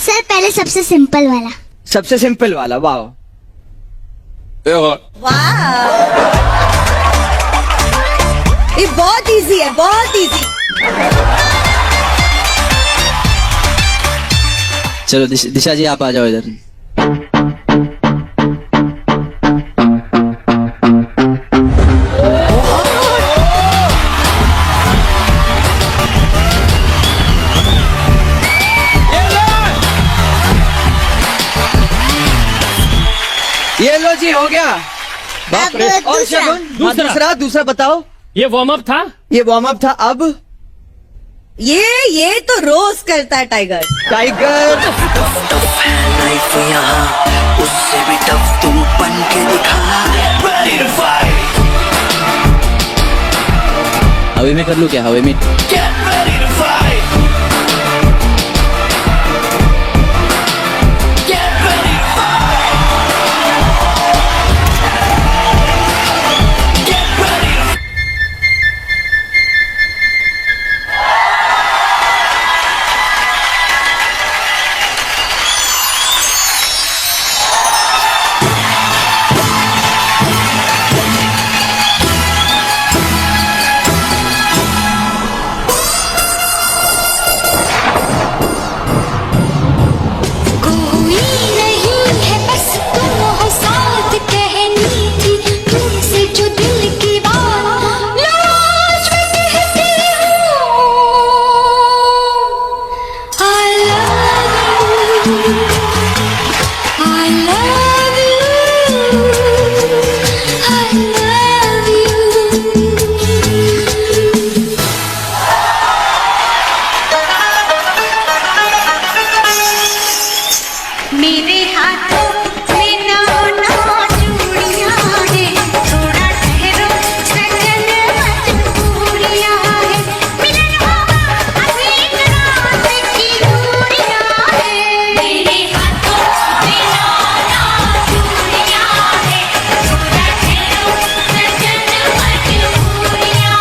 Sir पहले सबसे simple वाला। सबसे सिंपल वाला, वाह। ये बहुत इजी है, बहुत इजी। चलो दिशा जी आप आ जाओ इधर। ये लो जी, हो गया। बाप रे। अब और दूसरा। शगुन, दूसरा बताओ। ये वार्म अप था। ये वार्म अप था। अब ये तो रोज करता है टाइगर। टाइगर लाइफ यहाँ उससे भी टफ तुम बन के दिखा। Ready to fight. हवे में कर लूं क्या? हवे में Get ready to fight. Get ready to fight. Get ready to कोई नहीं है बस तुम हो साथ, कहनी थी तुमसे जो दिल की बात, लाज में कहती हूँ I love you, I love you, I love you। मेरे हाथों में ना चूड़ियां हैं, थोड़ा ठहरो सजन मजबूरियां हैं, मिलन होगा अभी रात की दूरियां हैं। मेरे हाथों में ना चूड़ियां हैं, थोड़ा ठहरो सजन मजबूरियां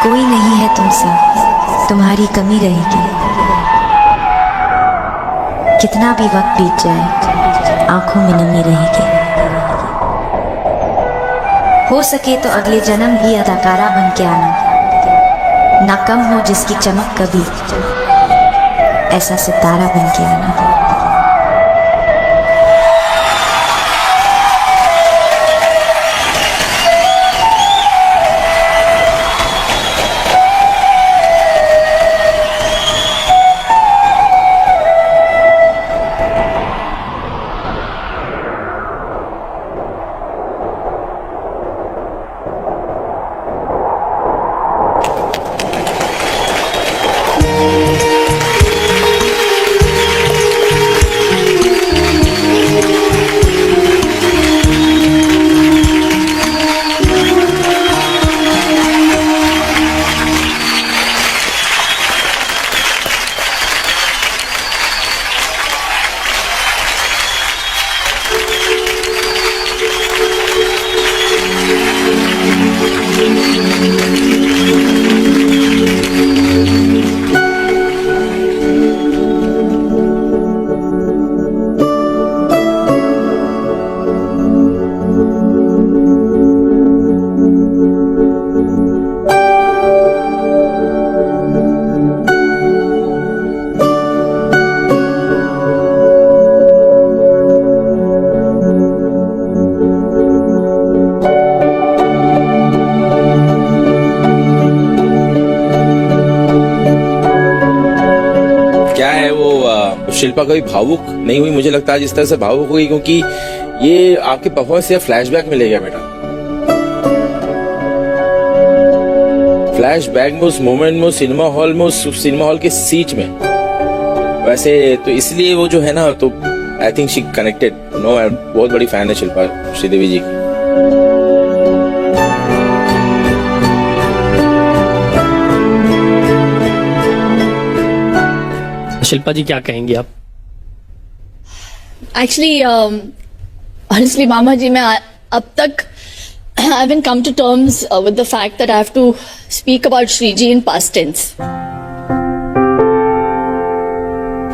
कोई नहीं है तुमसे, तुम्हारी कमी रहेगी। कितना भी वक्त बीत जाए आंखों में नमी रहेगी। हो सके तो अगले जन्म भी अदाकारा बन के आना, ना कम हो जिसकी चमक कभी, ऐसा सितारा बन के आना। शिल्पा कभी भावुक नहीं हुई, मुझे लगता है जिस तरह से भावुक हुई, क्योंकि ये आपके परफॉर्मेंस से फ्लैशबैक में ले गया बेटा। फ्लैशबैक में, उस मोमेंट में, उस सिनेमा हॉल में, उस सिनेमा हॉल के सीट में। वैसे तो इसलिए वो जो है ना, तो I think she connected. No, बहुत बड़ी फैन है शिल्पा श्रीदेवी जी की। शिल्पा जी क्या कहेंगी आप? एक्चुअली honestly मामा जी, मैं अब तक I haven't come to terms with the fact that I have to speak about Shriji in past tense.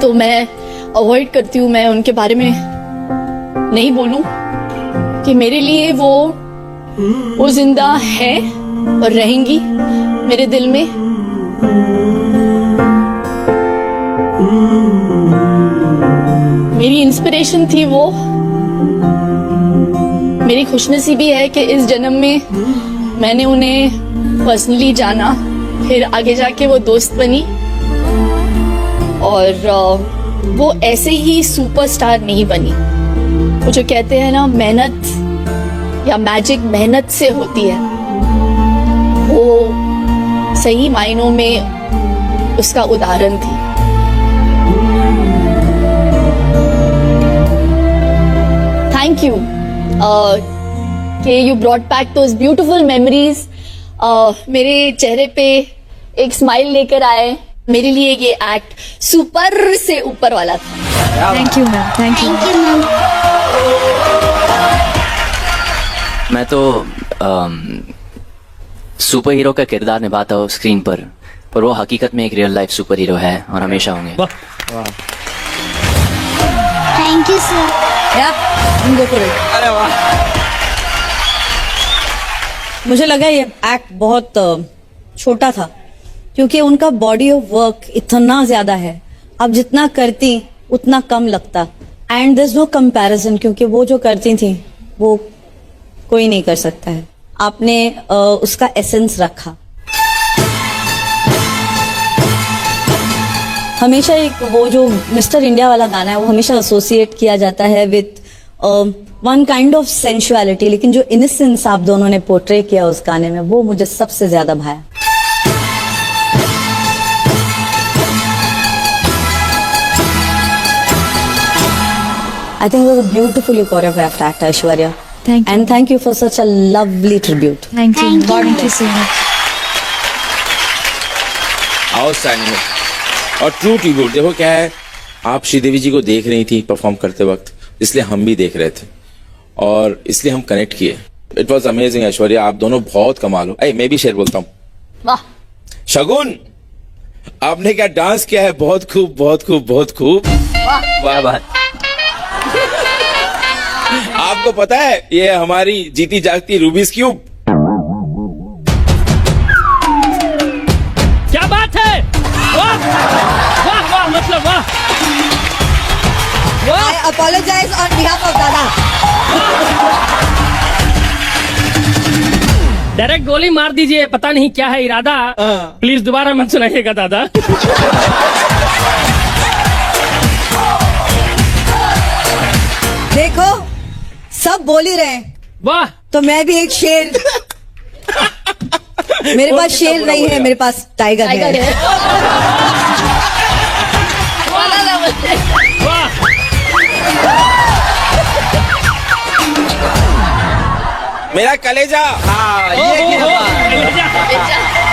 तो मैं अवॉइड करती हूँ, मैं उनके बारे में नहीं बोलूं कि मेरे लिए वो जिंदा है और रहेंगी मेरे दिल में। मेरी इंस्पिरेशन थी वो। मेरी खुशनसीबी है कि इस जन्म में मैंने उन्हें पर्सनली जाना, फिर आगे जाके वो दोस्त बनी, और वो ऐसे ही सुपरस्टार नहीं बनी। वो जो कहते हैं ना, मेहनत या मैजिक मेहनत से होती है, वो सही मायनों में उसका उदाहरण थी। थैंक यू कि you brought back those beautiful memories. मेरे चेहरे पे एक स्माइल लेकर आए। मेरे लिए ये एक्ट सुपर से ऊपर वाला था। Thank you ma'am, thank you. मैं तो सुपर हीरो का किरदार निभाता हूँ स्क्रीन पर वो हकीकत में एक रियल लाइफ सुपर हीरो है और हमेशा होंगे। Thank you sir. अरे वाह, मुझे लगा ये एक्ट बहुत छोटा था, क्योंकि उनका बॉडी ऑफ वर्क इतना ज्यादा है। आप जितना करती उतना कम लगता, and there is no comparison, क्योंकि वो जो करती थी वो कोई नहीं कर सकता है। आपने उसका एसेंस रखा। हमेशा एक वो जो मिस्टर इंडिया वाला गाना है, वो हमेशा एसोसिएट किया जाता है with one kind of sensuality, लेकिन जो इनसेंस आप दोनों ने पोर्ट्रे किया उस गाने में, वो मुझे सबसे ज्यादा भाया। I think it was a beautifully choreographed act, Aishwarya. Thank you. And thank you for such a lovely tribute. Thank you. Thank you so much. Outstanding. और ट्रू ट्रिब्यूट। देखो क्या है, आप श्रीदेवी जी को देख रही थी परफॉर्म करते वक्त, इसलिए हम भी देख रहे थे और इसलिए हम कनेक्ट किए। इट वॉज अमेजिंग ऐश्वर्या, आप दोनों बहुत कमाल हो। मैं भी शेर बोलता हूँ। वाह शगुन, आपने क्या डांस किया है, बहुत खूब, बहुत खूब, बहुत खूब। वाह वाह। आपको पता है ये हमारी जीती जागती रूबीज क्यूब। क्या बात है, वाह वाह वाह, मतलब वाह। I apologize on behalf of Dada. Direct गोली मार दीजिए, पता नहीं क्या है इरादा। प्लीज दोबारा मत सुनाइएगा दादा। देखो सब बोल ही रहे हैं, वाह। तो मैं भी एक शेर। मेरे पास शेर नहीं है, मेरे पास टाइगर है। वाह। मेरा कलेजा। हाँ, ये क्या बात। कलेजा।